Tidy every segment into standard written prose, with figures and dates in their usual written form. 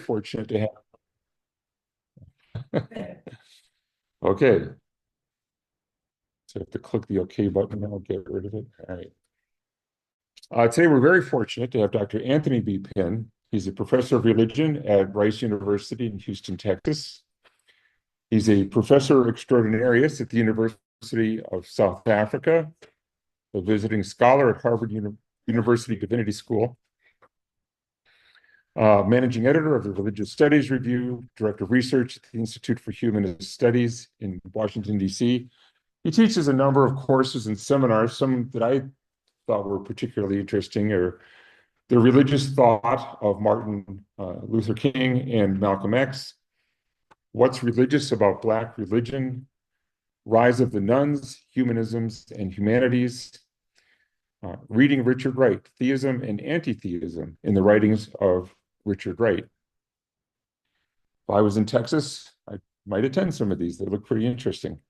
fortunate to have. Okay. So I have to click the OK button and I'll get rid of it. All right. Today, we're very fortunate to have Dr. Anthony B. Pinn. He's a professor of religion at Rice University in Houston, Texas. He's a professor extraordinarius at the University of South Africa, a visiting scholar at Harvard University Divinity School, managing editor of the Religious Studies Review, director of research at the Institute for Humanist Studies in Washington, D.C. He teaches a number of courses and seminars, some that I thought were particularly interesting are the religious thought of Martin Luther King and Malcolm X, what's religious about Black religion, rise of the nuns, humanisms and humanities, reading Richard Wright, theism and anti-theism in the writings of Richard Wright. If I was in Texas, I might attend some of these. They look pretty interesting.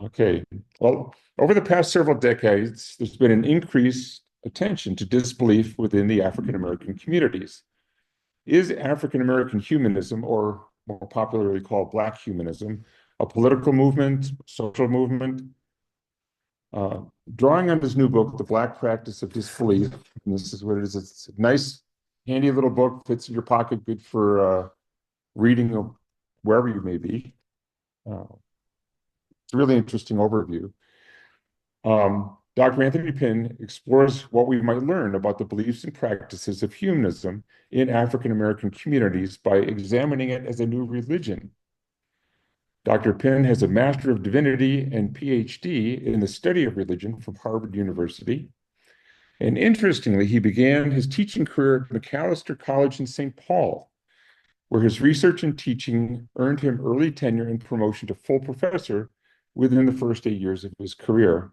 Okay, well, over the past several decades, there's been an increased attention to disbelief within the African-American communities. Is African-American humanism, or more popularly called Black humanism, a political movement, social movement? Drawing on his new book, The Black Practice of Disbelief, and this is what it is. It's a nice, handy little book, fits in your pocket, good for reading wherever you may be. It's a really interesting overview. Dr. Anthony Pinn explores what we might learn about the beliefs and practices of humanism in African-American communities by examining it as a new religion. Dr. Pinn has a Master of Divinity and PhD in the study of religion from Harvard University. And interestingly, he began his teaching career at Macalester College in St. Paul, where his research and teaching earned him early tenure and promotion to full professor within the first 8 years of his career.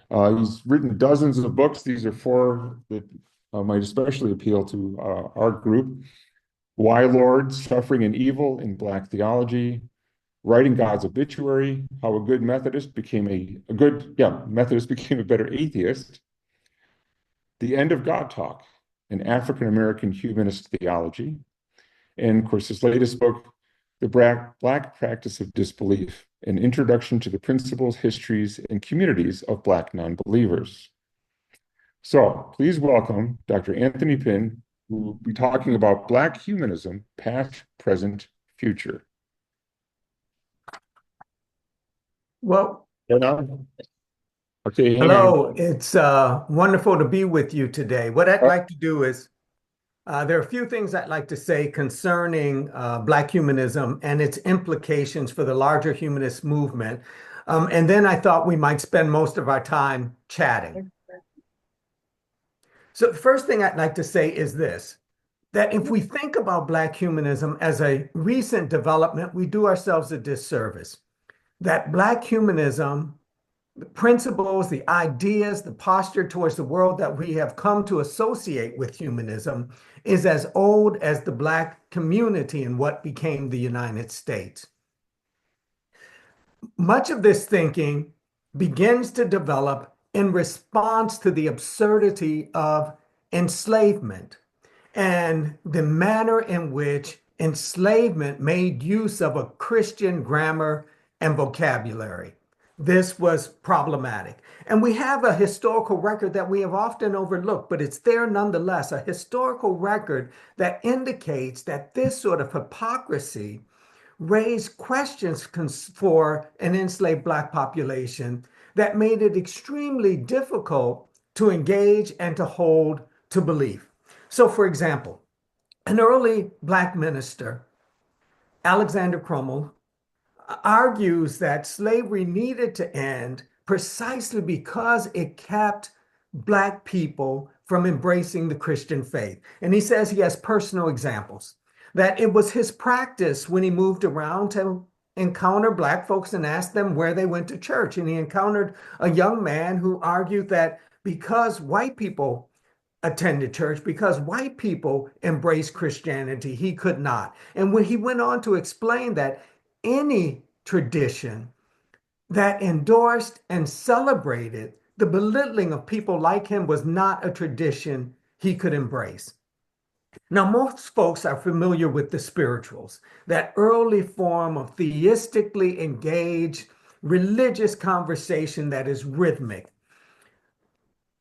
He's written dozens of books. These are four that might especially appeal to our group. Why Lord, Suffering and Evil in Black Theology, Writing God's Obituary, How a Good Methodist became a better atheist, The End of God Talk, an African-American Humanist Theology, and of course his latest book, The Black Practice of Disbelief, an Introduction to the Principles, Histories, and Communities of Black Nonbelievers. So please welcome Dr. Anthony Pinn, who will be talking about Black humanism, past, present, future. Well, okay, hello. It's wonderful to be with you today. What I'd like to do is, there are a few things I'd like to say concerning Black humanism and its implications for the larger humanist movement. And then I thought we might spend most of our time chatting. So the first thing I'd like to say is this, that if we think about Black humanism as a recent development, we do ourselves a disservice. That Black humanism, the principles, the ideas, the posture towards the world that we have come to associate with humanism is as old as the Black community in what became the United States. Much of this thinking begins to develop in response to the absurdity of enslavement and the manner in which enslavement made use of a Christian grammar and vocabulary. This was problematic. And we have a historical record that we have often overlooked, but it's there nonetheless, a historical record that indicates that this sort of hypocrisy raised questions for an enslaved Black population that made it extremely difficult to engage and to hold to belief. So, for example, an early Black minister, Alexander Crummell, argues that slavery needed to end precisely because it kept Black people from embracing the Christian faith. And he says he has personal examples, that it was his practice when he moved around to encounter Black folks and ask them where they went to church. And he encountered a young man who argued that because white people attended church, because white people embraced Christianity, he could not. And when he went on to explain that any tradition that endorsed and celebrated the belittling of people like him was not a tradition he could embrace. Now, most folks are familiar with the spirituals, that early form of theistically engaged religious conversation that is rhythmic.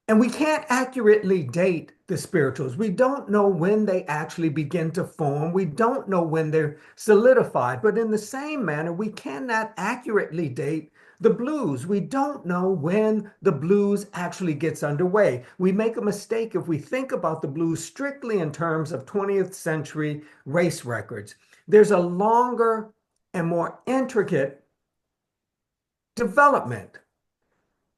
And we can't accurately date the spirituals. We don't know when they actually begin to form. We don't know when they're solidified. But in the same manner, we cannot accurately date the blues. We don't know when the blues actually gets underway. We make a mistake if we think about the blues strictly in terms of 20th century race records. There's a longer and more intricate development.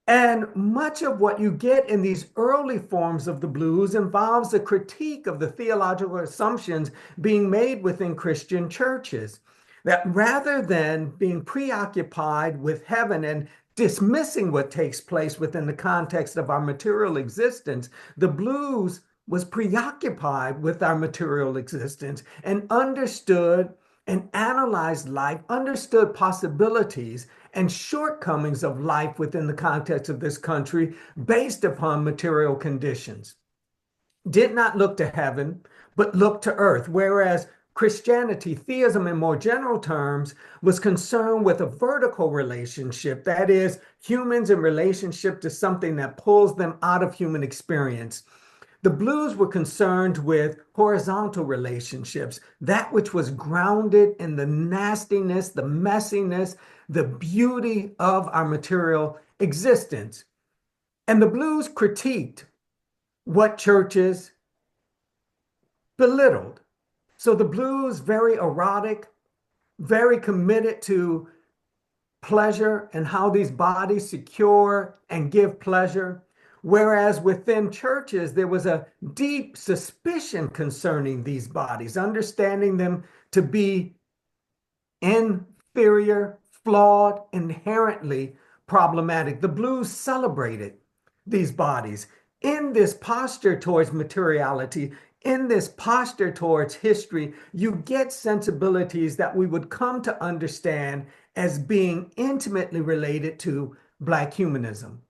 And much of what you get in these early forms of the blues involves a critique of the theological assumptions being made within Christian churches. That rather than being preoccupied with heaven and dismissing what takes place within the context of our material existence, the blues was preoccupied with our material existence and understood and analyzed life, understood possibilities and shortcomings of life within the context of this country based upon material conditions. Did not look to heaven, but looked to earth, whereas Christianity, theism in more general terms, was concerned with a vertical relationship, that is, humans in relationship to something that pulls them out of human experience. The blues were concerned with horizontal relationships, that which was grounded in the nastiness, the messiness, the beauty of our material existence. And the blues critiqued what churches belittled. So the blues, very erotic, very committed to pleasure and how these bodies secure and give pleasure. Whereas within churches, there was a deep suspicion concerning these bodies, understanding them to be inferior, flawed, inherently problematic. The blues celebrated these bodies in this posture towards materiality, in this posture towards history. You get sensibilities that we would come to understand as being intimately related to Black humanism.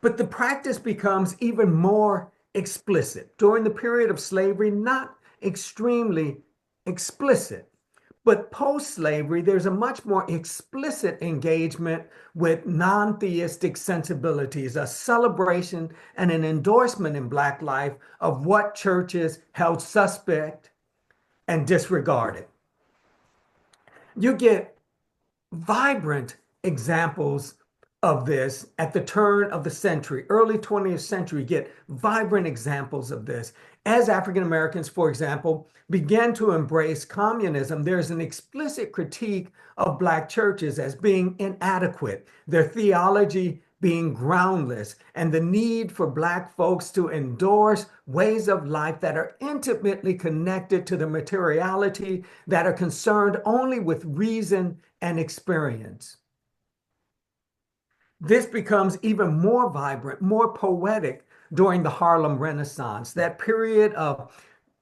But the practice becomes even more explicit during the period of slavery, not extremely explicit. But post slavery, there's a much more explicit engagement with non theistic sensibilities, a celebration and an endorsement in Black life of what churches held suspect and disregarded. You get vibrant examples of this at the turn of the century, early 20th century, get vibrant examples of this. As African Americans, for example, began to embrace communism, there's an explicit critique of Black churches as being inadequate, their theology being groundless, and the need for Black folks to endorse ways of life that are intimately connected to the materiality, that are concerned only with reason and experience. This becomes even more vibrant, more poetic during the Harlem Renaissance, that period of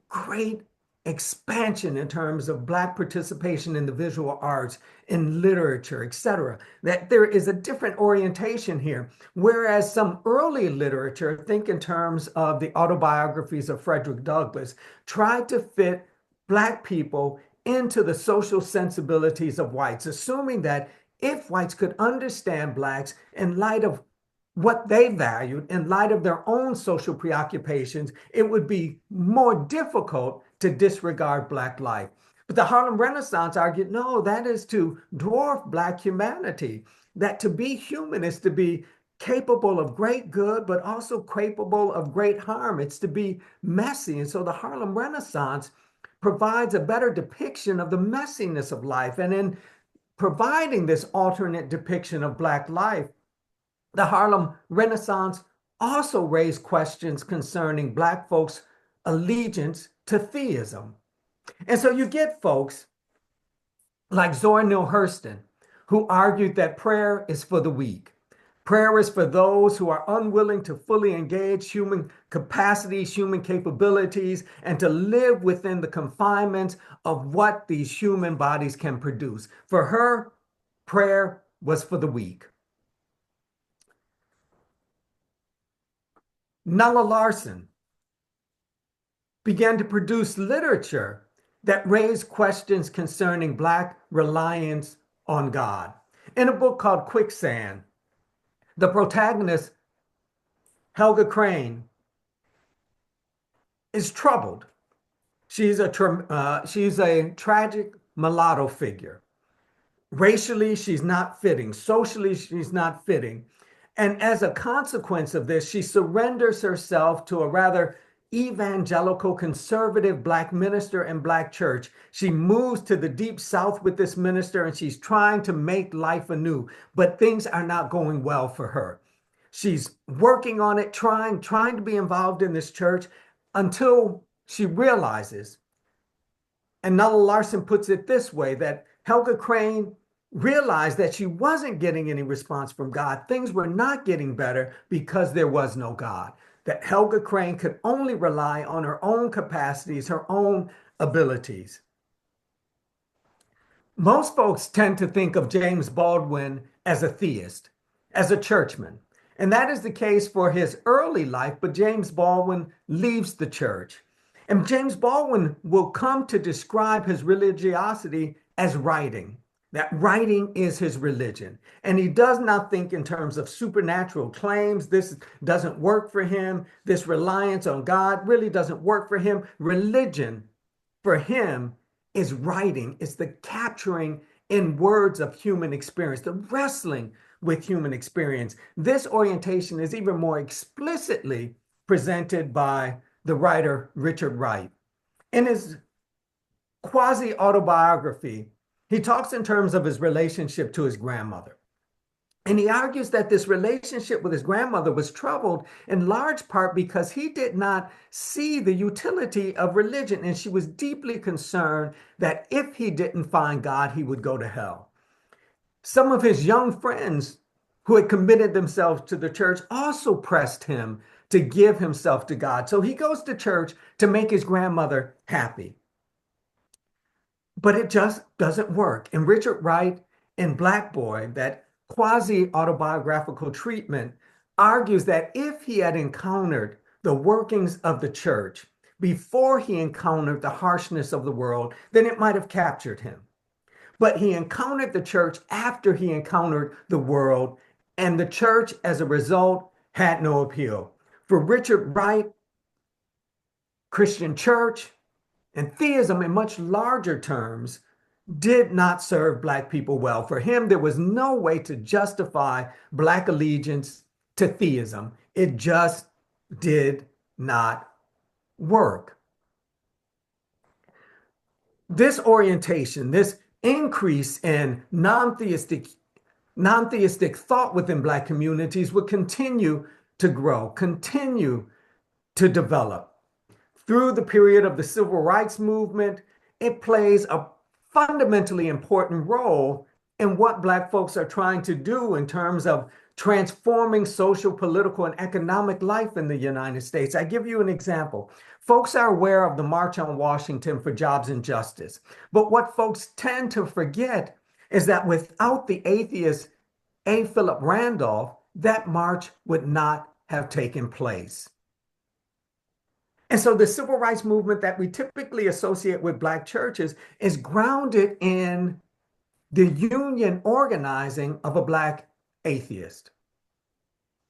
great expansion in terms of Black participation in the visual arts, in literature, etc. That there is a different orientation here. Whereas some early literature, think in terms of the autobiographies of Frederick Douglass, tried to fit Black people into the social sensibilities of whites, assuming that if whites could understand Blacks in light of what they valued, in light of their own social preoccupations, it would be more difficult to disregard Black life. But the Harlem Renaissance argued, no, that is to dwarf Black humanity, that to be human is to be capable of great good, but also capable of great harm. It's to be messy. And so the Harlem Renaissance provides a better depiction of the messiness of life. And in providing this alternate depiction of Black life, the Harlem Renaissance also raised questions concerning Black folks' allegiance to theism. And so you get folks like Zora Neale Hurston, who argued that prayer is for the weak. Prayer is for those who are unwilling to fully engage human capacities, human capabilities, and to live within the confinements of what these human bodies can produce. For her, prayer was for the weak. Nella Larson began to produce literature that raised questions concerning Black reliance on God. In a book called Quicksand, the protagonist, Helga Crane, is troubled. She's a tragic mulatto figure. Racially, she's not fitting. Socially, she's not fitting. And as a consequence of this, she surrenders herself to a rather evangelical, conservative Black minister and Black church. She moves to the deep South with this minister and she's trying to make life anew, but things are not going well for her. She's working on it, trying to be involved in this church until she realizes, and Nulla Larson puts it this way, that Helga Crane realized that she wasn't getting any response from God. Things were not getting better because there was no God. That Helga Crane could only rely on her own capacities, her own abilities. Most folks tend to think of James Baldwin as a theist, as a churchman. And that is the case for his early life, but James Baldwin leaves the church. And James Baldwin will come to describe his religiosity as writing, that writing is his religion. And he does not think in terms of supernatural claims. This doesn't work for him. This reliance on God really doesn't work for him. Religion for him is writing. It's the capturing in words of human experience, the wrestling with human experience. This orientation is even more explicitly presented by the writer Richard Wright. In his quasi-autobiography, he talks in terms of his relationship to his grandmother. And he argues that this relationship with his grandmother was troubled in large part because he did not see the utility of religion. And she was deeply concerned that if he didn't find God, he would go to hell. Some of his young friends who had committed themselves to the church also pressed him to give himself to God. So he goes to church to make his grandmother happy. But it just doesn't work. And Richard Wright in Black Boy, that quasi-autobiographical treatment, argues that if he had encountered the workings of the church before he encountered the harshness of the world, then it might have captured him. But he encountered the church after he encountered the world, and the church, as a result, had no appeal. For Richard Wright, Christian church and theism in much larger terms did not serve Black people well. For him, there was no way to justify Black allegiance to theism. It just did not work. This orientation, this increase in non-theistic thought within Black communities would continue to grow, continue to develop. Through the period of the Civil Rights Movement, it plays a fundamentally important role in what Black folks are trying to do in terms of transforming social, political, and economic life in the United States. I give you an example. Folks are aware of the March on Washington for Jobs and Justice. But what folks tend to forget is that without the atheist A. Philip Randolph, that march would not have taken place. And so the civil rights movement that we typically associate with Black churches is grounded in the union organizing of a Black atheist.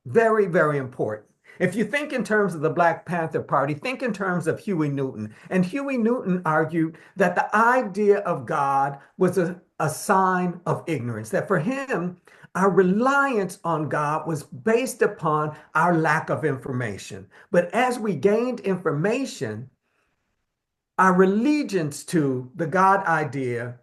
Very, very important. If you think in terms of the Black Panther Party, think in terms of Huey Newton. And Huey Newton argued that the idea of God was a sign of ignorance, that for him, our reliance on God was based upon our lack of information. But as we gained information, our allegiance to the God idea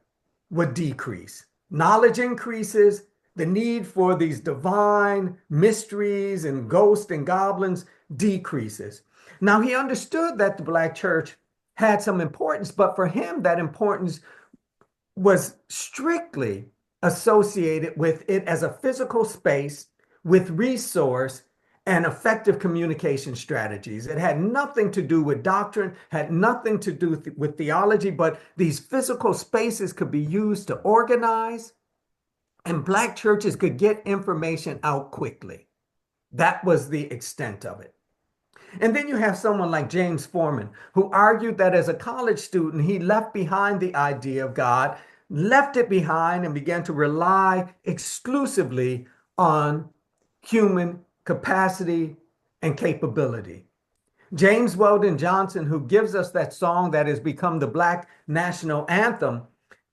would decrease. Knowledge increases, the need for these divine mysteries and ghosts and goblins decreases. Now, he understood that the Black church had some importance, but for him, that importance was strictly associated with it as a physical space with resource and effective communication strategies. It had nothing to do with doctrine, had nothing to do with theology, but these physical spaces could be used to organize, and Black churches could get information out quickly. That was the extent of it. And then you have someone like James Forman, who argued that as a college student, he left behind the idea of God, left it behind, and began to rely exclusively on human capacity and capability. James Weldon Johnson, who gives us that song that has become the Black national anthem,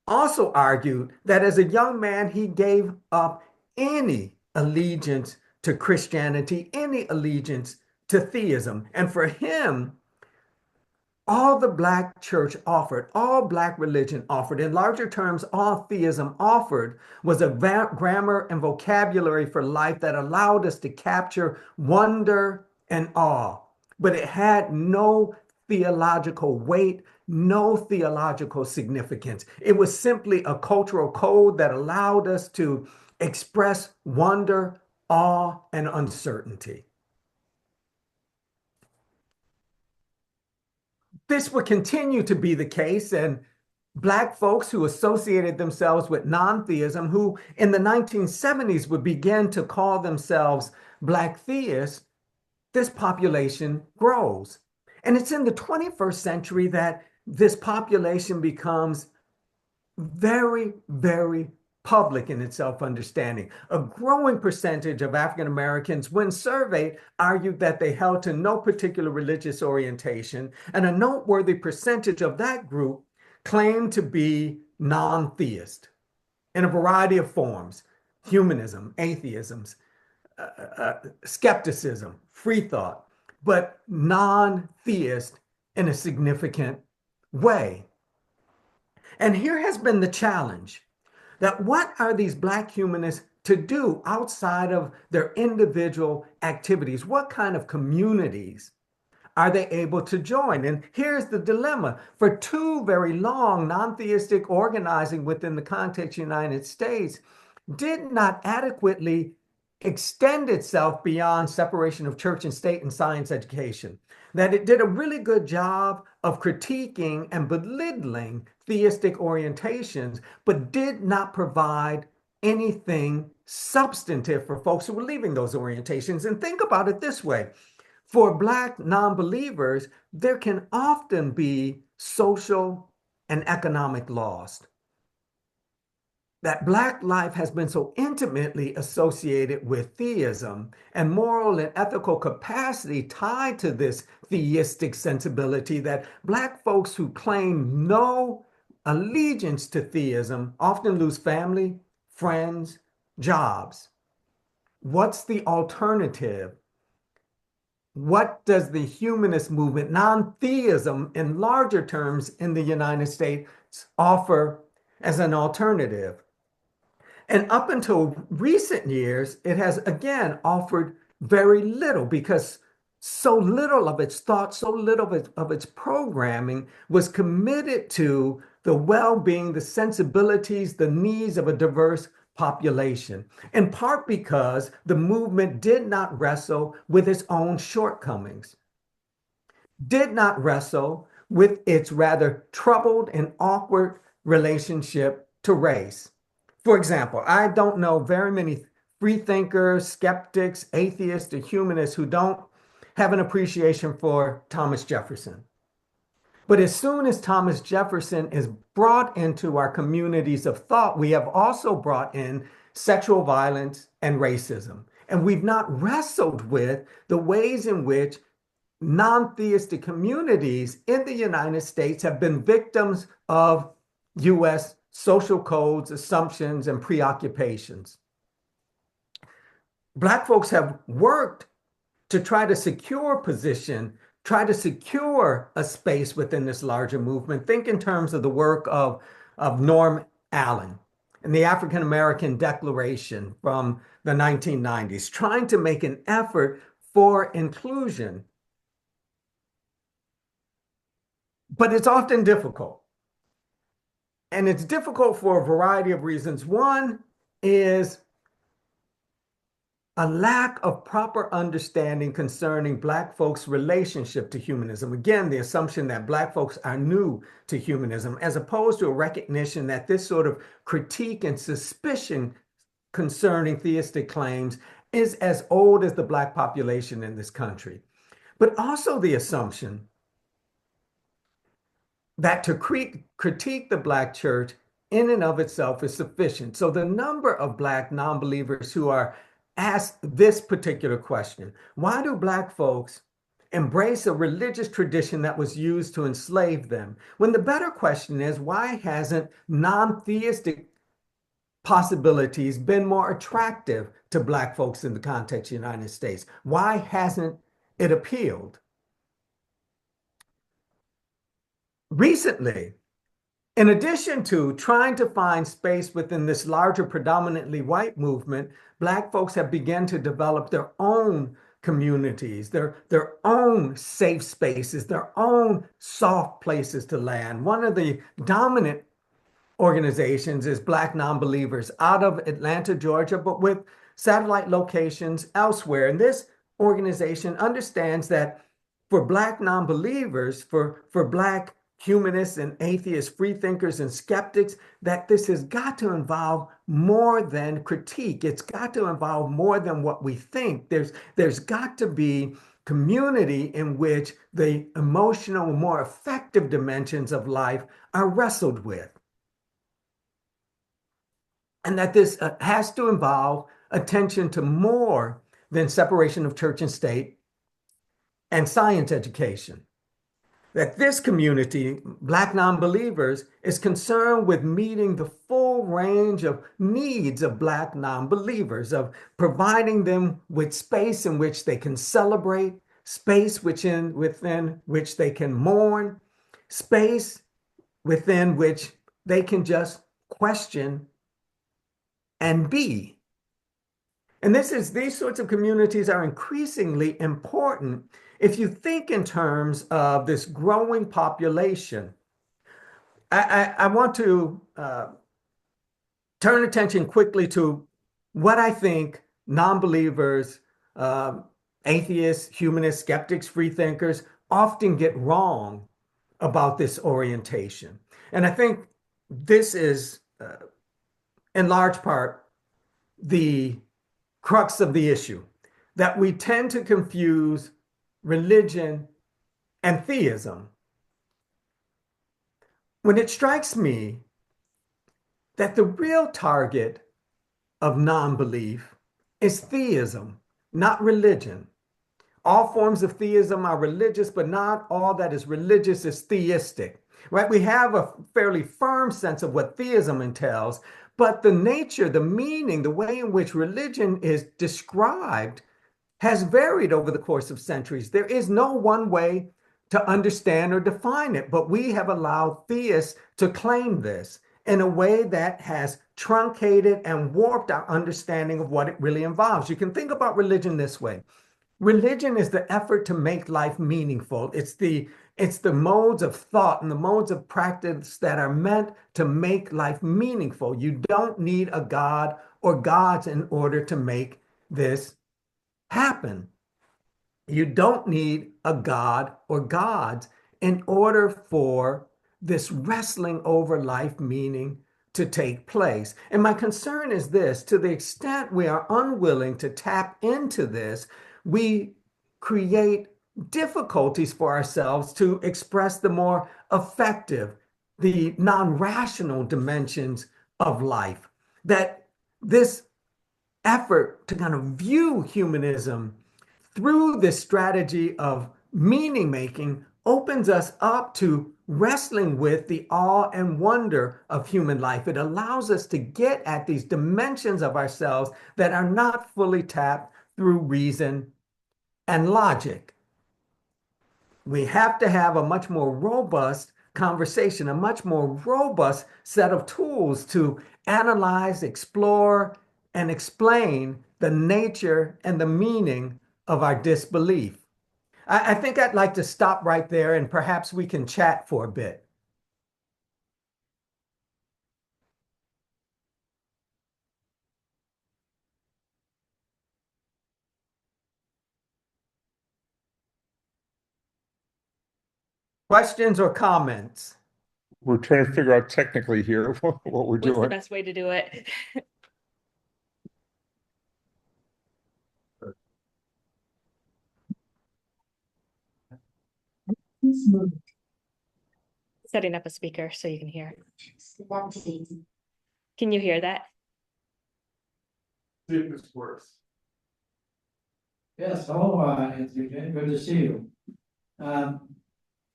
also argued that as a young man, he gave up any allegiance to Christianity, any allegiance to theism. And for him, all the Black church offered, all Black religion offered, in larger terms, all theism offered, was a grammar and vocabulary for life that allowed us to capture wonder and awe. But it had no theological weight, no theological significance. It was simply a cultural code that allowed us to express wonder, awe, and uncertainty. This would continue to be the case, and Black folks who associated themselves with non-theism, who in the 1970s would begin to call themselves Black theists, this population grows. And it's in the 21st century that this population becomes very, very public in its self-understanding. A growing percentage of African Americans, when surveyed, argued that they held to no particular religious orientation, and a noteworthy percentage of that group claimed to be non-theist in a variety of forms: humanism, atheism, skepticism, free thought, but non-theist in a significant way. And here has been the challenge, that what are these Black humanists to do outside of their individual activities? What kind of communities are they able to join? And here's the dilemma. For too very long, non-theistic organizing within the context of the United States did not adequately extend itself beyond separation of church and state and science education. That it did a really good job of critiquing and belittling theistic orientations, but did not provide anything substantive for folks who were leaving those orientations. And think about it this way. For Black non-believers, there can often be social and economic loss. That Black life has been so intimately associated with theism, and moral and ethical capacity tied to this theistic sensibility, that Black folks who claim no allegiance to theism often lose family, friends, jobs. What's the alternative? What does the humanist movement, non-theism in larger terms in the United States, offer as an alternative? And up until recent years, it has again offered very little, because so little of its thought, so little of its programming was committed to the well-being, the sensibilities, the needs of a diverse population, in part because the movement did not wrestle with its own shortcomings, did not wrestle with its rather troubled and awkward relationship to race. For example, I don't know very many free thinkers, skeptics, atheists, or humanists who don't have an appreciation for Thomas Jefferson. But as soon as Thomas Jefferson is brought into our communities of thought, we have also brought in sexual violence and racism. And we've not wrestled with the ways in which non-theistic communities in the United States have been victims of U.S. social codes, assumptions, and preoccupations. Black folks have worked to try to secure position, try to secure a space within this larger movement. Think in terms of the work of Norm Allen and the African American Declaration from the 1990s, trying to make an effort for inclusion. But it's often difficult. And it's difficult for a variety of reasons. One is a lack of proper understanding concerning Black folks' relationship to humanism. Again, the assumption that Black folks are new to humanism, as opposed to a recognition that this sort of critique and suspicion concerning theistic claims is as old as the Black population in this country. but also the assumption that to critique the Black church in and of itself is sufficient. So the number of Black non-believers who are asked this particular question, why do Black folks embrace a religious tradition that was used to enslave them? When the better question is, why hasn't non-theistic possibilities been more attractive to Black folks in the context of the United States? Why hasn't it appealed? Recently, in addition to trying to find space within this larger predominantly white movement, Black folks have begun to develop their own communities, their own safe spaces, their own soft places to land. One of the dominant organizations is Black Nonbelievers out of Atlanta, Georgia, but with satellite locations elsewhere. And this organization understands that for Black nonbelievers, for Black humanists and atheists, free thinkers and skeptics, that this has got to involve more than critique. It's got to involve more than what we think. There's got to be community in which the emotional, more effective dimensions of life are wrestled with. And that this has to involve attention to more than separation of church and state and science education. That this community, Black nonbelievers, is concerned with meeting the full range of needs of Black nonbelievers, of providing them with space in which they can celebrate, space within which they can mourn, space within which they can just question and be. And these sorts of communities are increasingly important if you think in terms of this growing population. I want to turn attention quickly to what I think non-believers, atheists, humanists, skeptics, free thinkers often get wrong about this orientation. And I think this is in large part the crux of the issue, that we tend to confuse religion and theism. When it strikes me that the real target of non-belief is theism, not religion. All forms of theism are religious, but not all that is religious is theistic, right? We have a fairly firm sense of what theism entails, but the nature, the meaning, the way in which religion is described has varied over the course of centuries. There is no one way to understand or define it, but we have allowed theists to claim this in a way that has truncated and warped our understanding of what it really involves. You can think about religion this way. Religion is the effort to make life meaningful. It's the modes of thought and the modes of practice that are meant to make life meaningful. You don't need a God or gods in order to make this happen. You don't need a God or gods in order for this wrestling over life meaning to take place. And my concern is this: to the extent we are unwilling to tap into this, we create difficulties for ourselves to express the more effective, the non-rational dimensions of life. That this effort to kind of view humanism through this strategy of meaning making opens us up to wrestling with the awe and wonder of human life. It allows us to get at these dimensions of ourselves that are not fully tapped through reason and logic. We have to have a much more robust conversation, a much more robust set of tools to analyze, explore, and explain the nature and the meaning of our disbelief. I think I'd like to stop right there and perhaps we can chat for a bit. Questions or comments? We're trying to figure out technically here what we're doing. What's the best way to do it? Setting up a speaker so you can hear. Can you hear that? See if this works. Yes, hello, Anthony. Good to see you.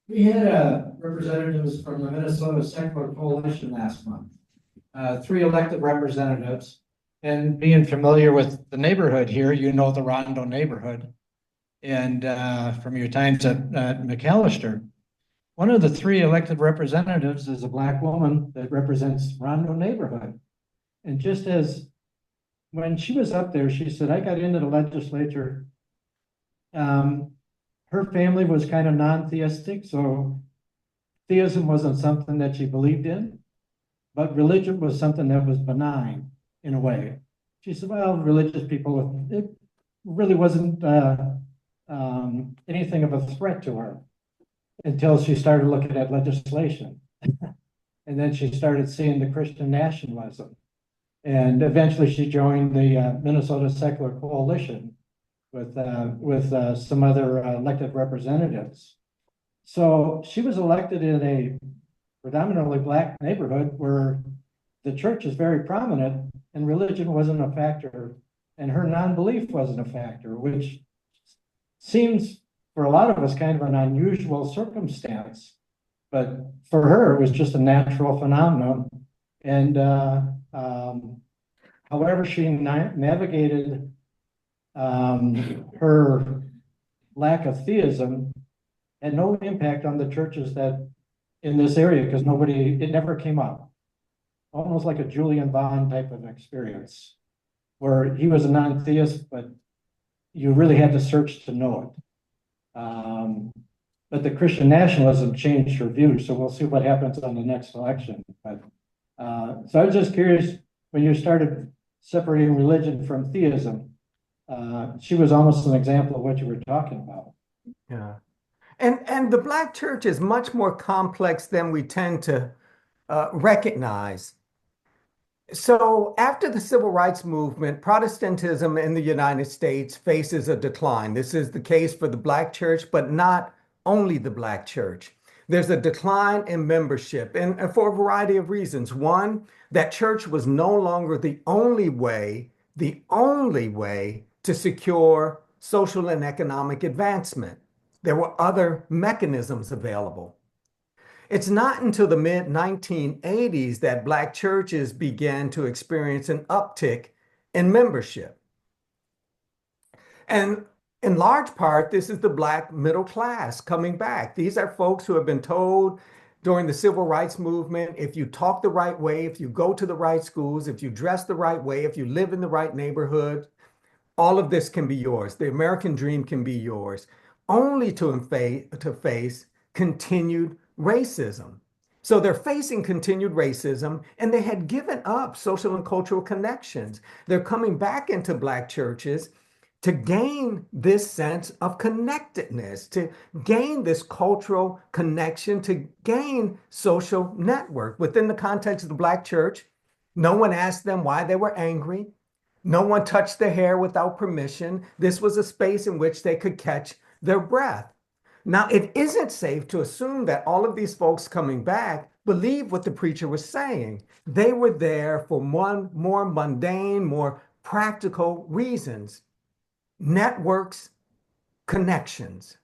We had representatives from the Minnesota Secular Coalition last month, 3 elected representatives. And being familiar with the neighborhood here, you know the Rondo neighborhood, and from your times at McAllister. One of the 3 elected representatives is a Black woman that represents Rondo neighborhood. And just as when she was up there, she said, I got into the legislature. Her family was kind of non-theistic, so theism wasn't something that she believed in, but religion was something that was benign in a way. She said, well, religious people, it really wasn't anything of a threat to her until she started looking at legislation. And then she started seeing the Christian nationalism. And eventually she joined the Minnesota Secular Coalition with some other elected representatives. So she was elected in a predominantly Black neighborhood where the church is very prominent and religion wasn't a factor and her non-belief wasn't a factor, which seems for a lot of us kind of an unusual circumstance. But for her, it was just a natural phenomenon. And however she navigated her lack of theism had no impact on the churches that in this area, because it never came up. Almost like a Julian Bond type of experience, where he was a non-theist, but you really had to search to know it. But the Christian nationalism changed her view, so we'll see what happens on the next election. But so I was just curious, when you started separating religion from theism, she was almost an example of what you were talking about. Yeah. And the Black church is much more complex than we tend to recognize. So after the civil rights movement, Protestantism in the United States faces a decline. This is the case for the Black church, but not only the Black church. There's a decline in membership, and for a variety of reasons. One, that church was no longer the only way to secure social and economic advancement. There were other mechanisms available. It's not until the mid-1980s that Black churches began to experience an uptick in membership. And in large part, this is the Black middle class coming back. These are folks who have been told during the civil rights movement, if you talk the right way, if you go to the right schools, if you dress the right way, if you live in the right neighborhood, all of this can be yours. The American dream can be yours, only to face continued racism. So they're facing continued racism, and they had given up social and cultural connections. They're coming back into Black churches to gain this sense of connectedness, to gain this cultural connection, to gain social network. Within the context of the Black church, no one asked them why they were angry. No one touched their hair without permission. This was a space in which they could catch their breath. Now, it isn't safe to assume that all of these folks coming back believe what the preacher was saying. They were there for more mundane, more practical reasons. Networks, connections.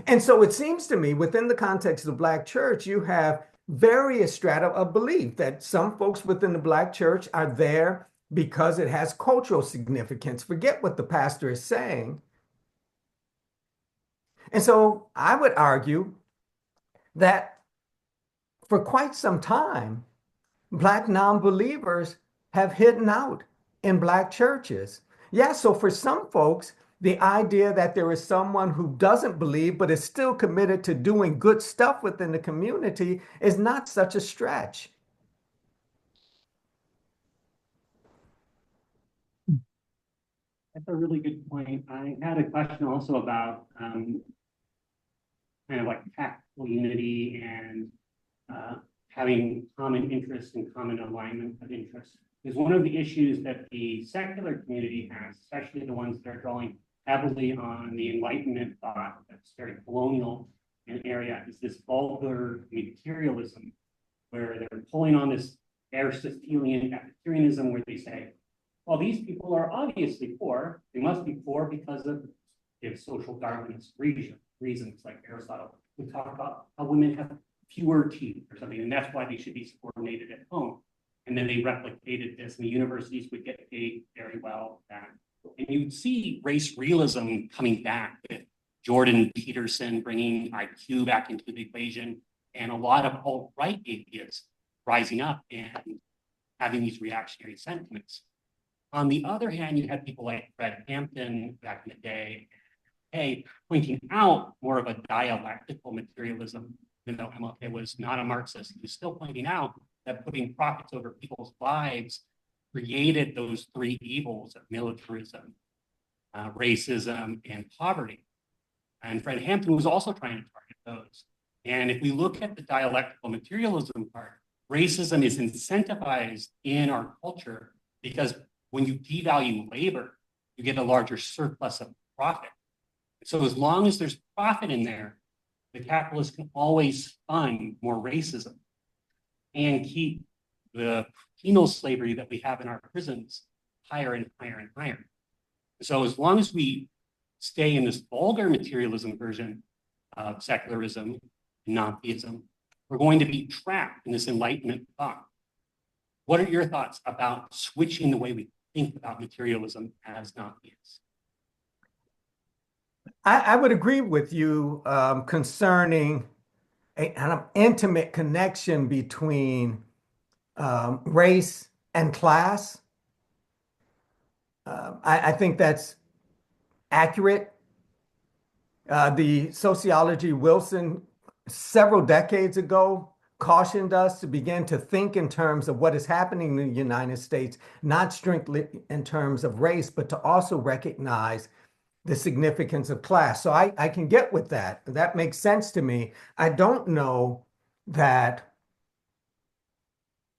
And so it seems to me, within the context of the Black church, you have various strata of belief that some folks within the Black church are there because it has cultural significance. Forget what the pastor is saying. And so I would argue that for quite some time, Black nonbelievers have hidden out in Black churches. Yeah, so for some folks, the idea that there is someone who doesn't believe but is still committed to doing good stuff within the community is not such a stretch. That's a really good point. I had a question also about kind of like tactical unity and having common interests and common alignment of interests. Is one of the issues that the secular community has, especially the ones that are drawing heavily on the Enlightenment thought that's very colonial, an area is this vulgar materialism, where they're pulling on this Aristotelian Epicureanism, where they say, well, these people are obviously poor. They must be poor because of social Darwinist reasons, like Aristotle would talk about how women have fewer teeth or something, and that's why they should be subordinated at home. And then they replicated this, and the universities would get paid very well. And you'd see race realism coming back with Jordan Peterson bringing IQ back into the equation, and a lot of alt-right atheists rising up and having these reactionary sentiments. On the other hand, you had people like Fred Hampton back in the day, pointing out more of a dialectical materialism, even though MLK was not a Marxist. He was still pointing out that putting profits over people's lives created those three evils of militarism, racism, and poverty. And Fred Hampton was also trying to target those. And if we look at the dialectical materialism part, racism is incentivized in our culture because when you devalue labor, you get a larger surplus of profit. So as long as there's profit in there, the capitalist can always fund more racism and keep the penal slavery that we have in our prisons higher and higher and higher. So as long as we stay in this vulgar materialism version of secularism and non-theism, we're going to be trapped in this Enlightenment thought. What are your thoughts about switching the way we think about materialism as non-theists? I would agree with you concerning a kind of intimate connection between race and class. I think that's accurate. The sociology Wilson several decades ago cautioned us to begin to think in terms of what is happening in the United States, not strictly in terms of race, but to also recognize the significance of class. So I can get with that. That makes sense to me. I don't know that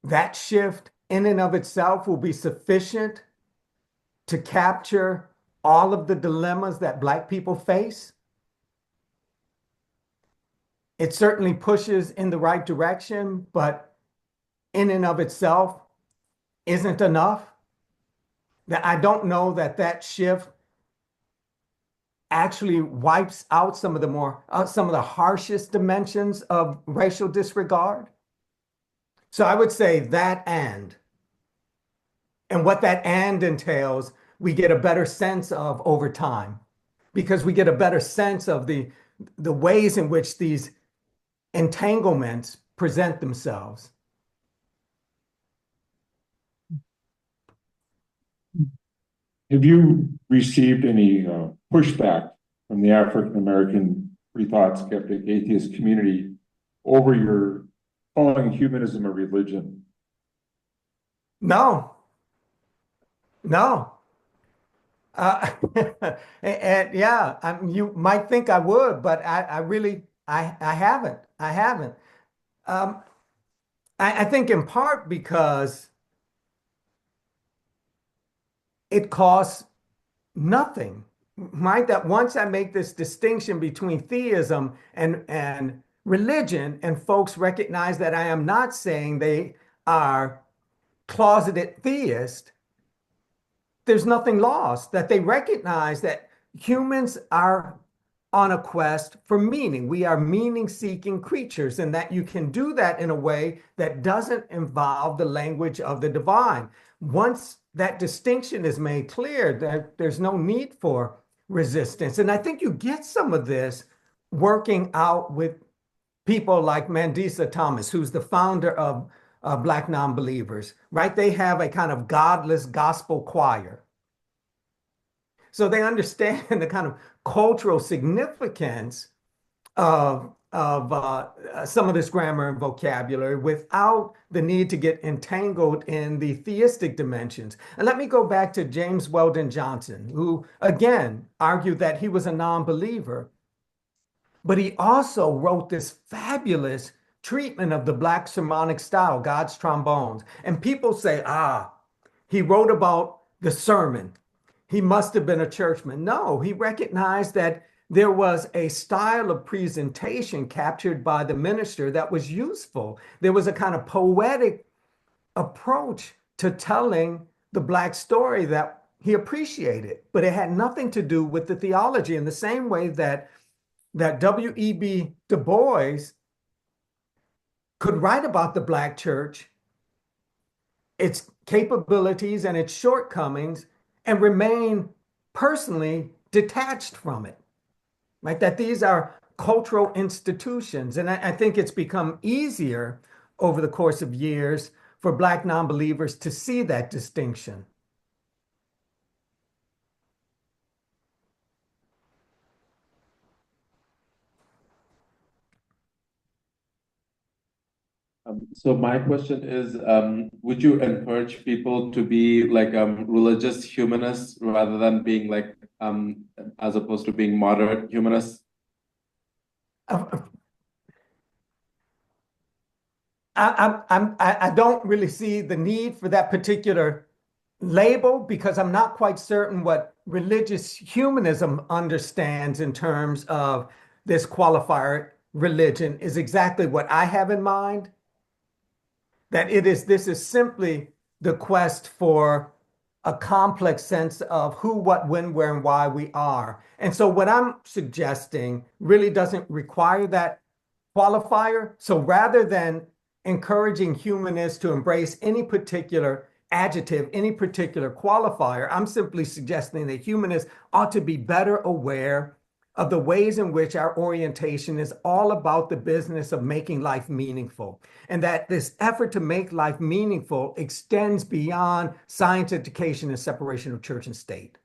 that shift in and of itself will be sufficient to capture all of the dilemmas that Black people face. It certainly pushes in the right direction, but in and of itself isn't enough. That I don't know that that shift actually wipes out some of the harshest dimensions of racial disregard. So I would say that and what that and entails, we get a better sense of over time, because we get a better sense of the ways in which these entanglements present themselves. Have you received any pushback from the African American free thought skeptic atheist community over your calling humanism a religion? No. And yeah, you might think I would, but I really haven't. I think in part because it costs nothing, right? That once I make this distinction between theism and religion, and folks recognize that I am not saying they are closeted theists, there's nothing lost, that they recognize that humans are on a quest for meaning. We are meaning-seeking creatures, and that you can do that in a way that doesn't involve the language of the divine. Once that distinction is made clear, that there's no need for resistance. And I think you get some of this working out with people like Mandisa Thomas, who's the founder of Black Nonbelievers, right? They have a kind of godless gospel choir. So they understand the kind of cultural significance of some of this grammar and vocabulary without the need to get entangled in the theistic dimensions. And let me go back to James Weldon Johnson, who again argued that he was a non-believer, but he also wrote this fabulous treatment of the Black sermonic style, God's Trombones. And people say, he wrote about the sermon. He must have been a churchman. No, he recognized that there was a style of presentation captured by the minister that was useful. There was a kind of poetic approach to telling the Black story that he appreciated, but it had nothing to do with the theology, in the same way that W.E.B. Du Bois could write about the Black church, its capabilities and its shortcomings, and remain personally detached from it, right? That these are cultural institutions. And I think it's become easier over the course of years for Black non-believers to see that distinction. So my question is, would you encourage people to be like religious humanists rather than being like, as opposed to being moderate humanists? I don't really see the need for that particular label, because I'm not quite certain what religious humanism understands in terms of this qualifier religion is exactly what I have in mind. That this is simply the quest for a complex sense of who, what, when, where, and why we are. And so what I'm suggesting really doesn't require that qualifier. So rather than encouraging humanists to embrace any particular adjective, any particular qualifier, I'm simply suggesting that humanists ought to be better aware of the ways in which our orientation is all about the business of making life meaningful, and that this effort to make life meaningful extends beyond science education and separation of church and state.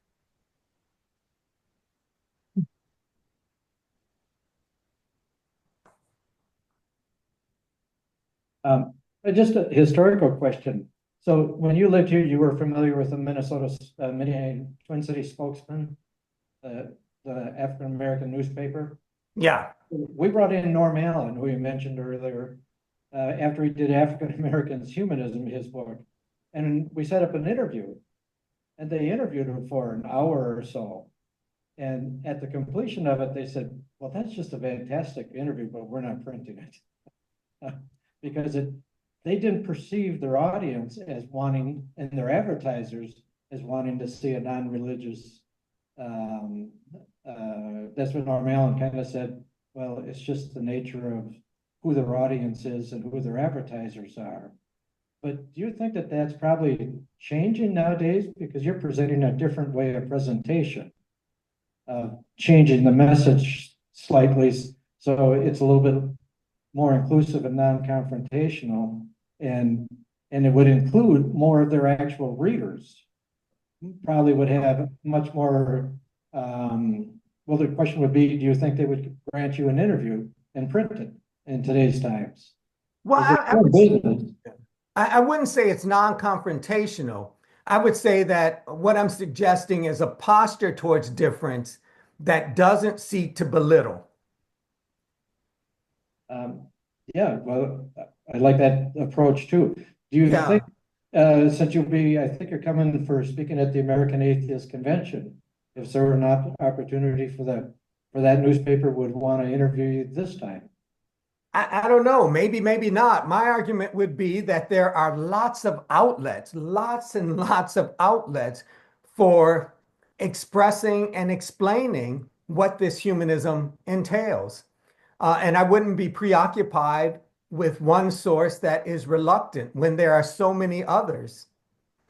Just a historical question. So when you lived here, you were familiar with the Minnesota Twin Cities Spokesman, the African-American newspaper? Yeah. We brought in Norm Allen, who you mentioned earlier, after he did African Americans Humanism, his book. And we set up an interview, and they interviewed him for an hour or so. And at the completion of it, they said, well, that's just a fantastic interview, but we're not printing it. Because they didn't perceive their audience as wanting, and their advertisers as wanting to see a non-religious. That's what Norm Allen kind of said. Well, it's just the nature of who their audience is and who their advertisers are. But do you think that that's probably changing nowadays, because you're presenting a different way of presentation, changing the message slightly so it's a little bit more inclusive and non-confrontational, and it would include more of their actual readers? Probably would have much more. Well, the question would be, do you think they would grant you an interview and print it in today's times? Well, I wouldn't say it's non-confrontational. I would say that what I'm suggesting is a posture towards difference that doesn't seek to belittle. Yeah, well, I like that approach too. Do you think, since I think you're coming for speaking at the American Atheist Convention, if there were an opportunity for that newspaper would want to interview you this time? I don't know, maybe not. My argument would be that there are lots of outlets, lots and lots of outlets for expressing and explaining what this humanism entails. And I wouldn't be preoccupied with one source that is reluctant when there are so many others.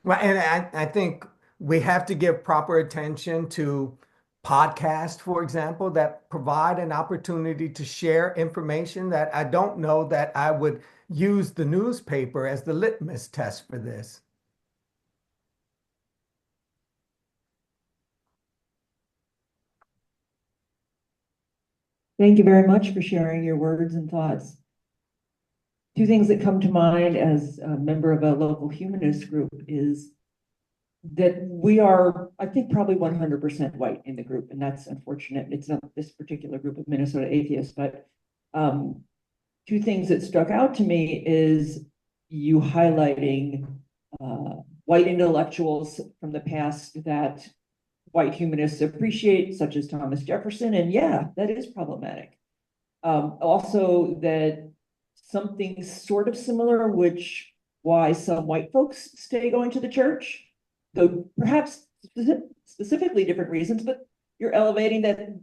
Right. And I think we have to give proper attention to podcasts, for example, that provide an opportunity to share information that I don't know that I would use the newspaper as the litmus test for this. Thank you very much for sharing your words and thoughts. Two things that come to mind as a member of a local humanist group is that we are, I think, probably 100% white in the group, and that's unfortunate. It's not this particular group of Minnesota atheists, but two things that struck out to me is you highlighting white intellectuals from the past that white humanists appreciate, such as Thomas Jefferson, and yeah, that is problematic. Also that something sort of similar, which why some white folks stay going to the church, though perhaps specifically different reasons, but you're elevating that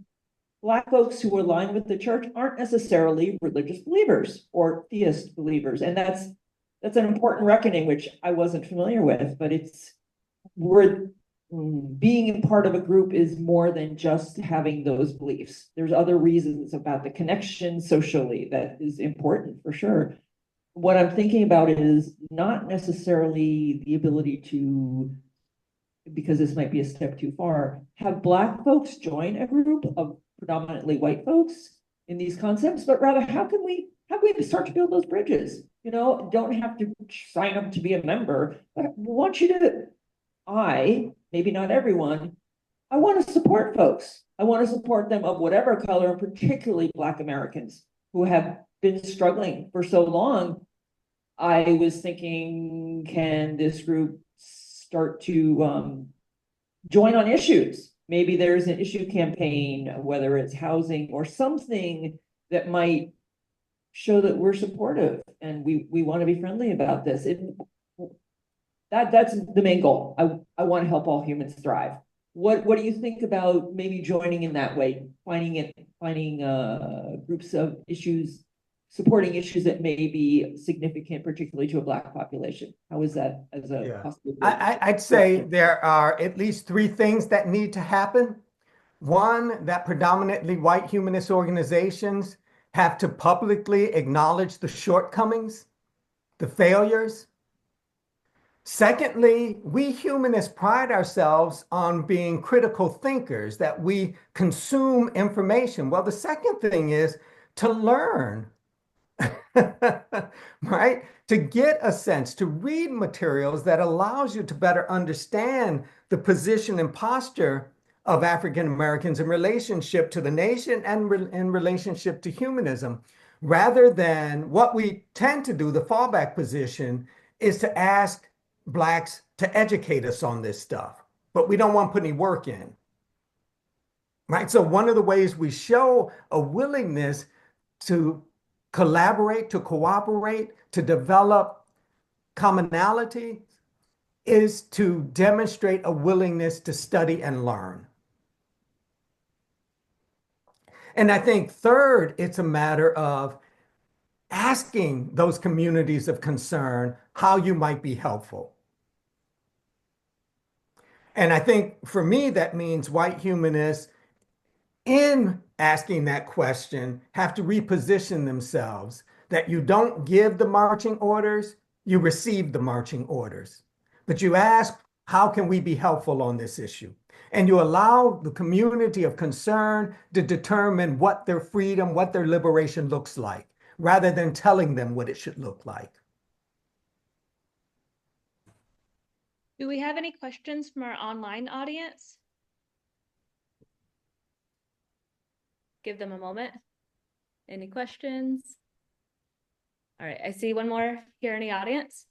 Black folks who align with the church aren't necessarily religious believers or theist believers. And that's an important reckoning, which I wasn't familiar with, but being a part of a group is more than just having those beliefs. There's other reasons about the connection socially that is important for sure. What I'm thinking about is not necessarily the ability to, because this might be a step too far, have Black folks join a group of predominantly white folks in these concepts, but rather how can we start to build those bridges? You know, don't have to sign up to be a member, but I want you to, maybe not everyone, I want to support folks. I want to support them of whatever color, and particularly Black Americans who have been struggling for so long. I was thinking, can this group start to join on issues? Maybe there's an issue campaign, whether it's housing or something that might show that we're supportive and we want to be friendly about this. That's the main goal. I want to help all humans thrive. What do you think about maybe joining in that way, finding groups of issues, supporting issues that may be significant, particularly to a Black population? How is that as a possible? I'd say there are at least three things that need to happen. One, that predominantly white humanist organizations have to publicly acknowledge the shortcomings, the failures. Secondly, we humanists pride ourselves on being critical thinkers, that we consume information. Well, the second thing is to learn, right? To get a sense, to read materials that allows you to better understand the position and posture of African Americans in relationship to the nation and in relationship to humanism, rather than what we tend to do, the fallback position, is to ask Blacks to educate us on this stuff, but we don't want to put any work in, right? So one of the ways we show a willingness to collaborate, to cooperate, to develop commonality is to demonstrate a willingness to study and learn. And I think third, it's a matter of asking those communities of concern how you might be helpful. And I think for me, that means white humanists, in asking that question, have to reposition themselves, that you don't give the marching orders, you receive the marching orders. But you ask, how can we be helpful on this issue? And you allow the community of concern to determine what their freedom, what their liberation looks like, rather than telling them what it should look like. Do we have any questions from our online audience? Give them a moment. Any questions? All right, I see one more here in the audience.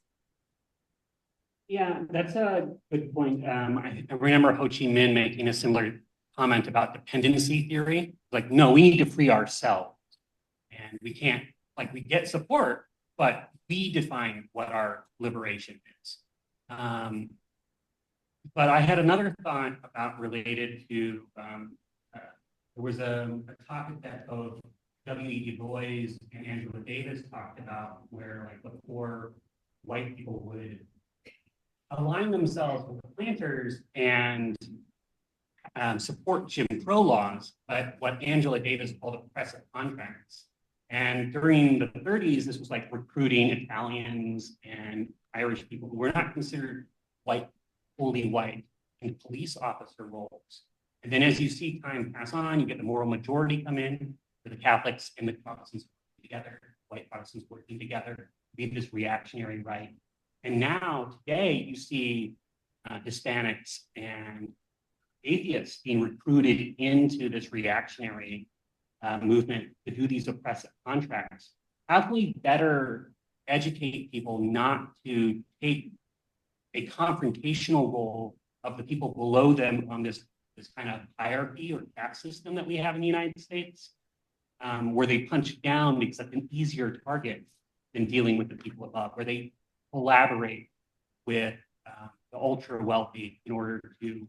Yeah, that's a good point. I remember Ho Chi Minh making a similar comment about dependency theory. Like, no, we need to free ourselves. And we can't, like, we get support, but we define what our liberation is. But I had another thought about related to, there was a topic that both W.E. Du Bois and Angela Davis talked about, where like before white people would align themselves with the planters and support Jim Crow laws, but what Angela Davis called oppressive contracts. And during the 30s, this was like recruiting Italians and Irish people who were not considered white, fully white, in police officer roles. And then as you see time pass on, you get the moral majority come in, for the Catholics and the Protestants working together, white Protestants working together to be this reactionary right. And now today you see Hispanics and atheists being recruited into this reactionary movement to do these oppressive contracts. How can we better educate people not to take a confrontational role of the people below them on this this kind of hierarchy or caste system that we have in the United States, where they punch down because that's an easier target than dealing with the people above, where they collaborate with the ultra wealthy in order to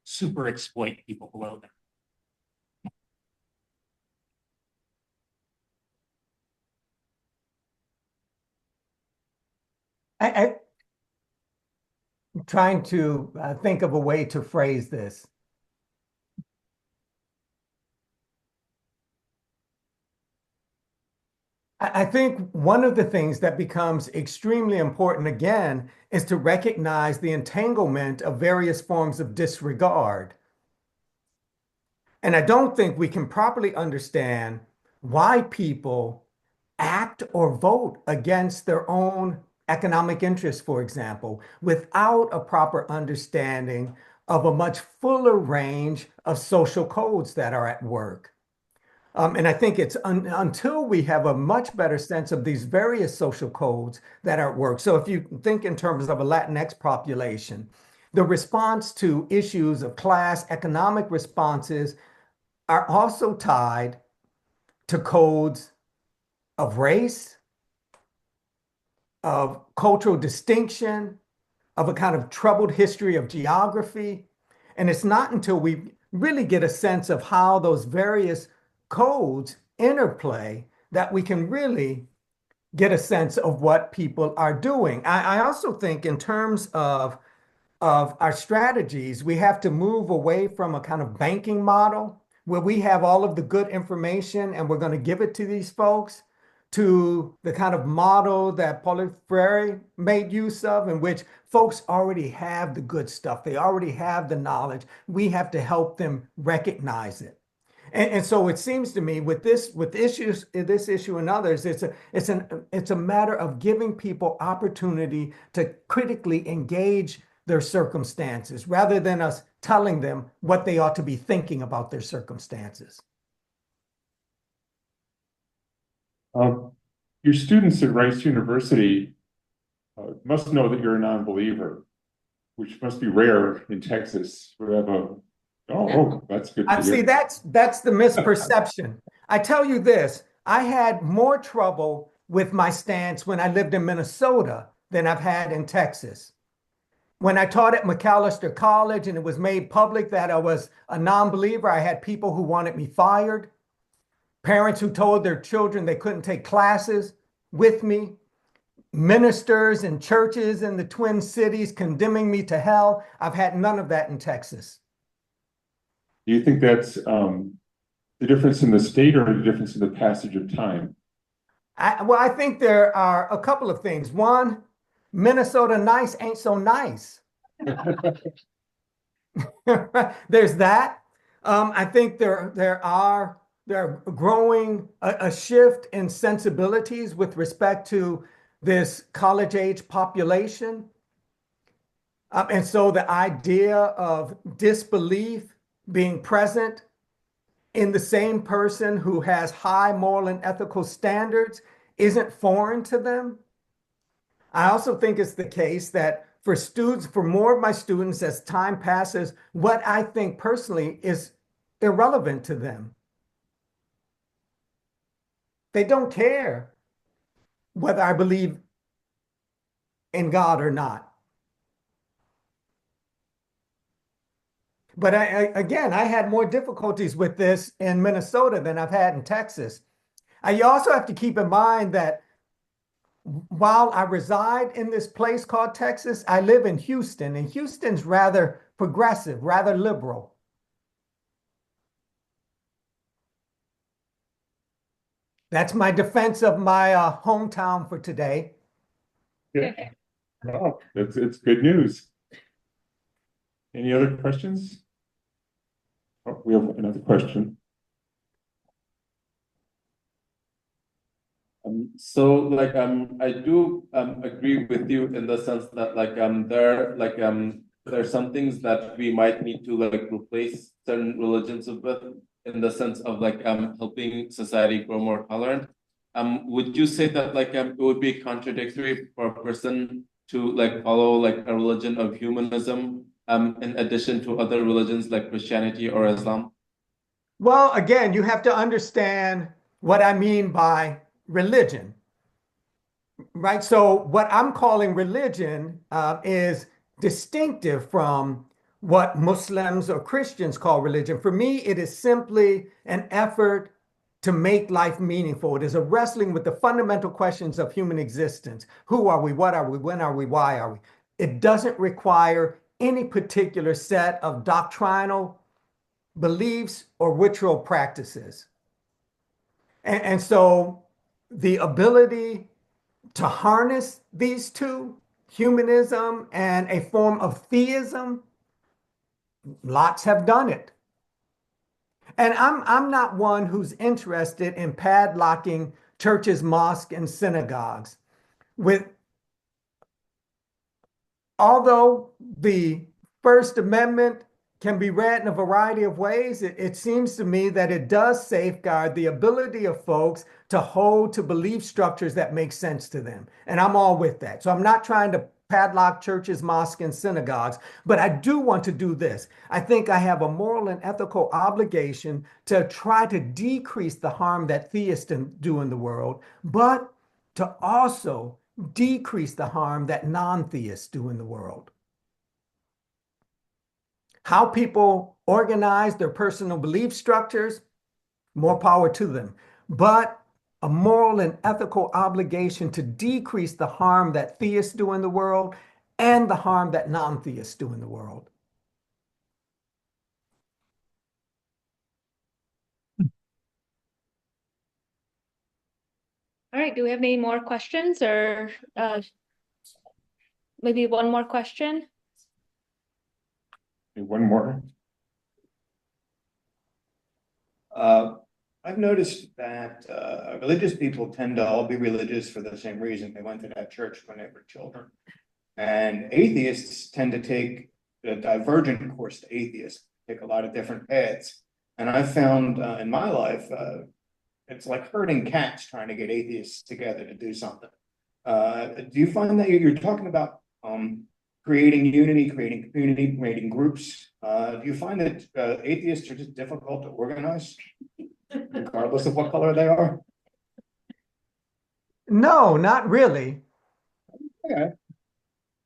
super exploit people below them. I'm trying to think of a way to phrase this. I think one of the things that becomes extremely important again is to recognize the entanglement of various forms of disregard. And I don't think we can properly understand why people act or vote against their own economic interests, for example, without a proper understanding of a much fuller range of social codes that are at work. And I think it's until we have a much better sense of these various social codes that are at work. So if you think in terms of a Latinx population, the response to issues of class, economic responses are also tied to codes of race, of cultural distinction, of a kind of troubled history of geography. And it's not until we really get a sense of how those various codes interplay that we can really get a sense of what people are doing. I also think in terms of our strategies, we have to move away from a kind of banking model where we have all of the good information and we're going to give it to these folks, to the kind of model that Paulo Freire made use of, in which folks already have the good stuff. They already have the knowledge. We have to help them recognize it. And so it seems to me with this issue and others, it's a matter of giving people opportunity to critically engage their circumstances rather than us telling them what they ought to be thinking about their circumstances. Your students at Rice University must know that you're a non-believer, which must be rare in Texas. We have that's good. See, that's the misperception. I tell you this, I had more trouble with my stance when I lived in Minnesota than I've had in Texas. When I taught at Macalester College and it was made public that I was a non-believer, I had people who wanted me fired, parents who told their children they couldn't take classes with me, ministers in churches in the Twin Cities condemning me to hell. I've had none of that in Texas. Do you think that's the difference in the state or the difference in the passage of time? I think there are a couple of things. One, Minnesota nice ain't so nice. There's that. I think there are growing a shift in sensibilities with respect to this college age population. And so the idea of disbelief being present in the same person who has high moral and ethical standards isn't foreign to them. I also think it's the case that for more of my students, as time passes, what I think personally is irrelevant to them. They don't care whether I believe in God or not. But again, I had more difficulties with this in Minnesota than I've had in Texas. You also have to keep in mind that while I reside in this place called Texas, I live in Houston, and Houston's rather progressive, rather liberal. That's my defense of my hometown for today. Yeah. Wow, it's good news. Any other questions? Oh, we have another question. I do agree with you in the sense that there are some things that we might need to replace certain religions with, in the sense of helping society grow more tolerant. Would you say that it would be contradictory for a person to follow a religion of humanism in addition to other religions like Christianity or Islam? Well, again, you have to understand what I mean by religion, right? So what I'm calling religion is distinctive from what Muslims or Christians call religion. For me, it is simply an effort to make life meaningful. It is a wrestling with the fundamental questions of human existence. Who are we? What are we? When are we? Why are we? It doesn't require any particular set of doctrinal beliefs or ritual practices. And so the ability to harness these two, humanism and a form of theism, lots have done it. And I'm not one who's interested in padlocking churches, mosques, and synagogues. With although the First Amendment can be read in a variety of ways, it seems to me that it does safeguard the ability of folks to hold to belief structures that make sense to them. And I'm all with that. So I'm not trying to padlock churches, mosques, and synagogues, but I do want to do this. I think I have a moral and ethical obligation to try to decrease the harm that theists do in the world, but to also decrease the harm that non-theists do in the world. How people organize their personal belief structures, more power to them. But a moral and ethical obligation to decrease the harm that theists do in the world and the harm that non-theists do in the world. All right, do we have any more questions or maybe one more question? One more. I've noticed that religious people tend to all be religious for the same reason. They went to that church when they were children. And atheists tend to take a divergent course to atheists, take a lot of different paths. And I've found in my life, it's like herding cats trying to get atheists together to do something. Do you find that you're talking about creating unity, creating community, creating groups? Do you find that atheists are just difficult to organize, regardless of what color they are? No, not really. Okay.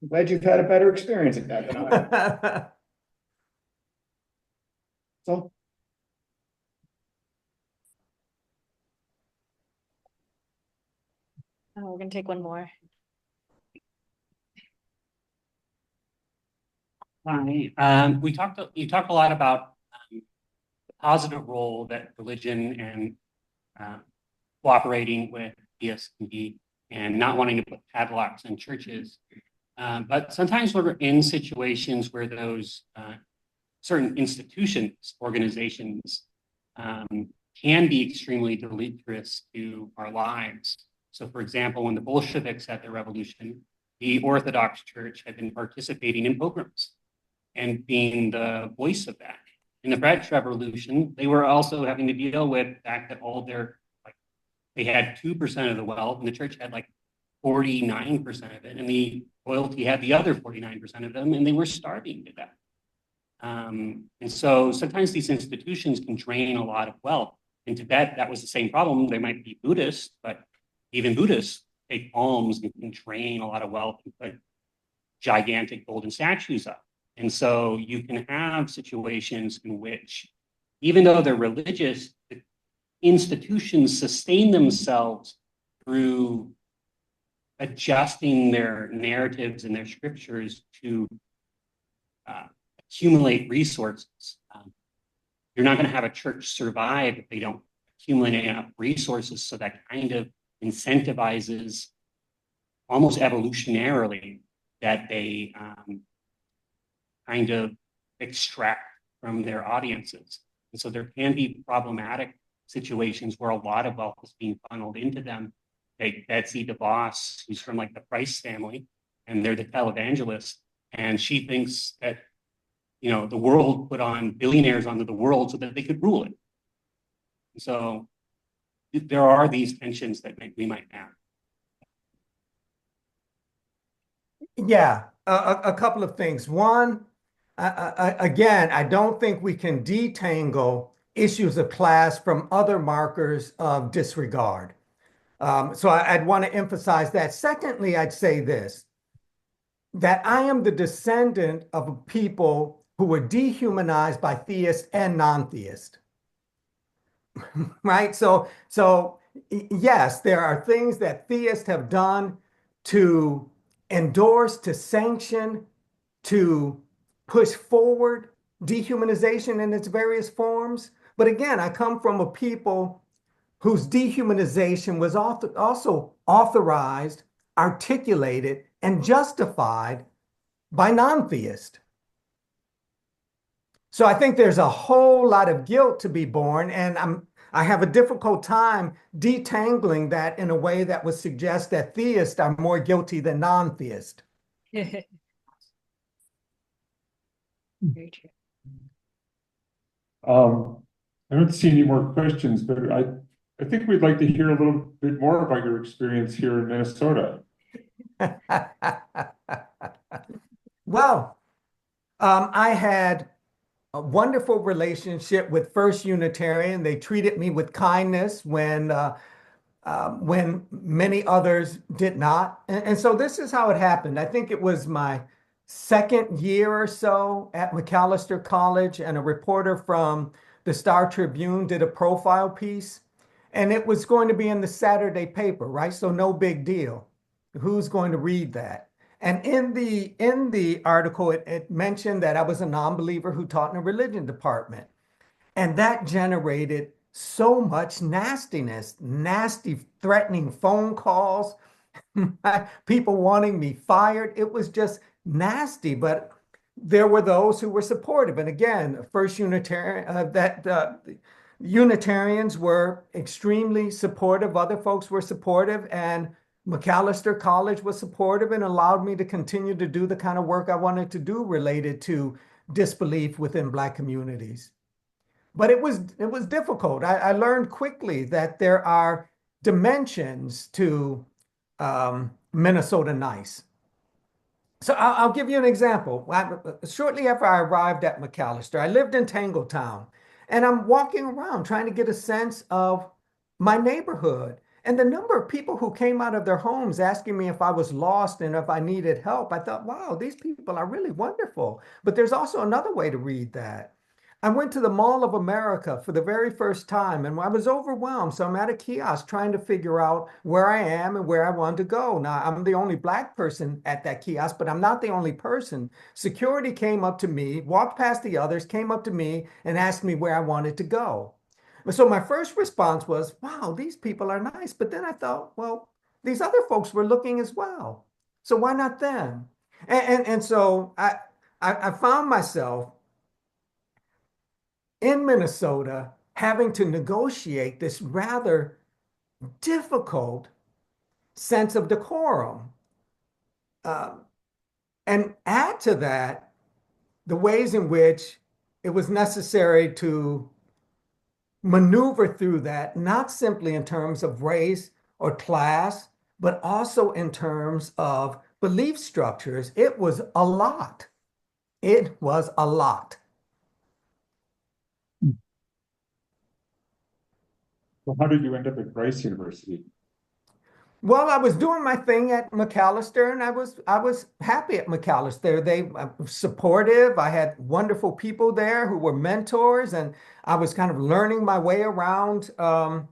I'm glad you've had a better experience at that than I have. So, Oh, we're gonna take one more. Hi, you talked a lot about the positive role that religion and cooperating with ESD and not wanting to put padlocks in churches. But sometimes we're in situations where those certain institutions, organizations, can be extremely deleterious to our lives. So for example, when the Bolsheviks had their revolution, the Orthodox Church had been participating in pogroms and being the voice of that. In the French Revolution, they were also having to deal with the fact that all their, they had 2% of the wealth, and the church had 49% of it, and the royalty had the other 49% of them, and they were starving to death. And so sometimes these institutions can drain a lot of wealth. In Tibet, that was the same problem. They might be Buddhist, but even Buddhists take alms and can drain a lot of wealth and put gigantic golden statues up. And so you can have situations in which, even though they're religious, the institutions sustain themselves through adjusting their narratives and their scriptures to accumulate resources. You're not going to have a church survive if they don't accumulate enough resources, so that kind of incentivizes almost evolutionarily that they kind of extract from their audiences. And so there can be problematic situations where a lot of wealth is being funneled into them. Like Betsy DeVos, who's from the Price family, and they're the televangelist, and she thinks that the world put on billionaires onto the world so that they could rule it. So there are these tensions that we might have. Yeah, a couple of things. One, Again, I don't think we can detangle issues of class from other markers of disregard. So I'd want to emphasize that. Secondly, I'd say this, that I am the descendant of people who were dehumanized by theists and non-theists, right? So yes, there are things that theists have done to endorse, to sanction, to push forward dehumanization in its various forms. But again, I come from a people whose dehumanization was also authorized, articulated, and justified by non-theists. So I think there's a whole lot of guilt to be borne, and I have a difficult time detangling that in a way that would suggest that theists are more guilty than non-theists. Very true. I don't see any more questions, but I think we'd like to hear a little bit more about your experience here in Minnesota. Well, I had a wonderful relationship with First Unitarian. They treated me with kindness when many others did not. And so this is how it happened. I think it was my second year or so at Macalester College, and a reporter from the Star Tribune did a profile piece, and it was going to be in the Saturday paper, right? So no big deal. Who's going to read that? And in the article, it mentioned that I was a non-believer who taught in a religion department. And that generated so much nastiness, nasty, threatening phone calls, people wanting me fired. It was just nasty, but there were those who were supportive. And again, First Unitarian, Unitarians were extremely supportive. Other folks were supportive, and Macalester College was supportive and allowed me to continue to do the kind of work I wanted to do related to disbelief within Black communities. But it was difficult. I learned quickly that there are dimensions to Minnesota nice. So I'll give you an example. Shortly after I arrived at Macalester, I lived in Tangletown, and I'm walking around trying to get a sense of my neighborhood. And the number of people who came out of their homes asking me if I was lost and if I needed help, I thought, wow, these people are really wonderful. But there's also another way to read that. I went to the Mall of America for the very first time, and I was overwhelmed. So I'm at a kiosk trying to figure out where I am and where I want to go. Now, I'm the only Black person at that kiosk, but I'm not the only person. Security came up to me, walked past the others, came up to me, and asked me where I wanted to go. So my first response was, wow, these people are nice. But then I thought, well, these other folks were looking as well. So why not them? And so I found myself in Minnesota having to negotiate this rather difficult sense of decorum. And add to that the ways in which it was necessary to maneuver through that, not simply in terms of race or class, but also in terms of belief structures. It was a lot. It was a lot. So how did you end up at Rice University? Well, I was doing my thing at Macalester, and I was happy at Macalester. They were supportive. I had wonderful people there who were mentors, and I was kind of learning my way around around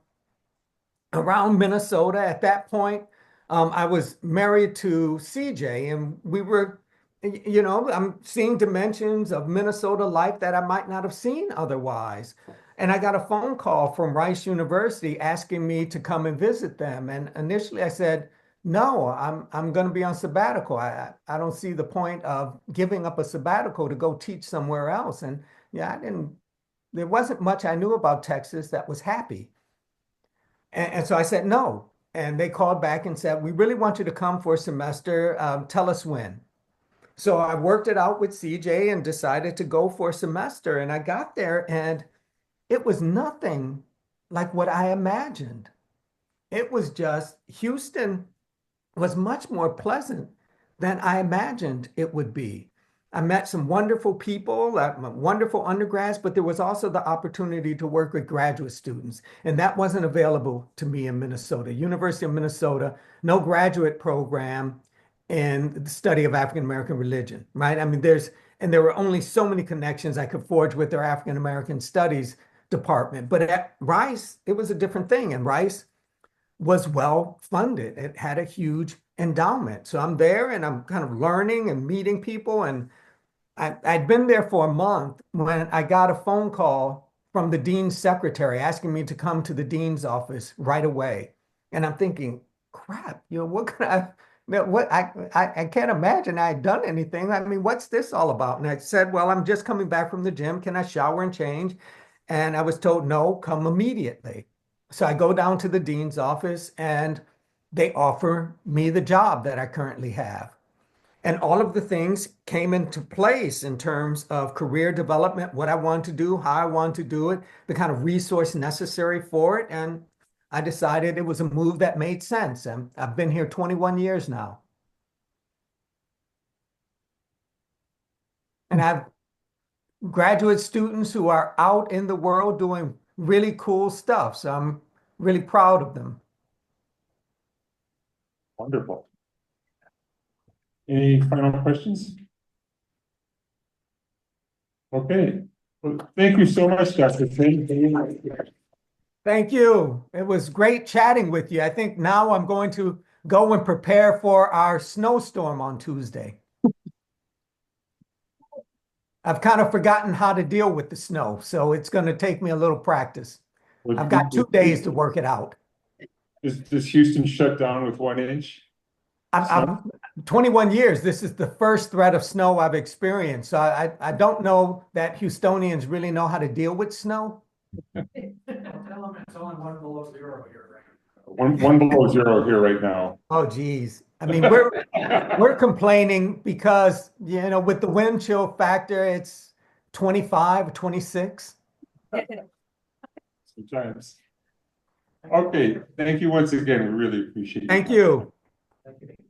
Minnesota. At that point, I was married to CJ, and we were, I'm seeing dimensions of Minnesota life that I might not have seen otherwise. And I got a phone call from Rice University asking me to come and visit them. And initially I said, no, I'm going to be on sabbatical. I don't see the point of giving up a sabbatical to go teach somewhere else. And yeah, there wasn't much I knew about Texas that was happy. And so I said, no. And they called back and said, we really want you to come for a semester. Tell us when. So I worked it out with CJ and decided to go for a semester. And I got there, and it was nothing like what I imagined. It was just, Houston was much more pleasant than I imagined it would be. I met some wonderful people, wonderful undergrads, but there was also the opportunity to work with graduate students. And that wasn't available to me in Minnesota. University of Minnesota, no graduate program in the study of African American religion, right? I mean, there were only so many connections I could forge with their African American studies department. But at Rice, it was a different thing. And Rice was well funded. It had a huge endowment. So I'm there and I'm kind of learning and meeting people. And I'd been there for a month when I got a phone call from the dean's secretary asking me to come to the dean's office right away. And I'm thinking, crap, what can I can't imagine I had done anything. I mean, what's this all about? And I said, well, I'm just coming back from the gym. Can I shower and change? And I was told, no, come immediately. So I go down to the dean's office and they offer me the job that I currently have. And all of the things came into place in terms of career development, what I want to do, how I want to do it, the kind of resource necessary for it. And I decided it was a move that made sense. And I've been here 21 years now. And I've graduate students who are out in the world doing really cool stuff. So I'm really proud of them. Wonderful. Any final questions? Okay. Well, thank you so much, Dr. Pinn. Thank you. It was great chatting with you. I think now I'm going to go and prepare for our snowstorm on Tuesday. I've kind of forgotten how to deal with the snow, so it's going to take me a little practice. I've got 2 days to work it out. Does Houston shut down with 1 inch? I'm 21 years. This is the first threat of snow I've experienced. So I don't know that Houstonians really know how to deal with snow. Tell them it's only 1 below 0 here, right? One below 0 here right now. Oh, geez. I mean, we're complaining because, with the wind chill factor, it's 25, 26. Sometimes. Okay, thank you once again. We really appreciate it. Thank you. Thank you.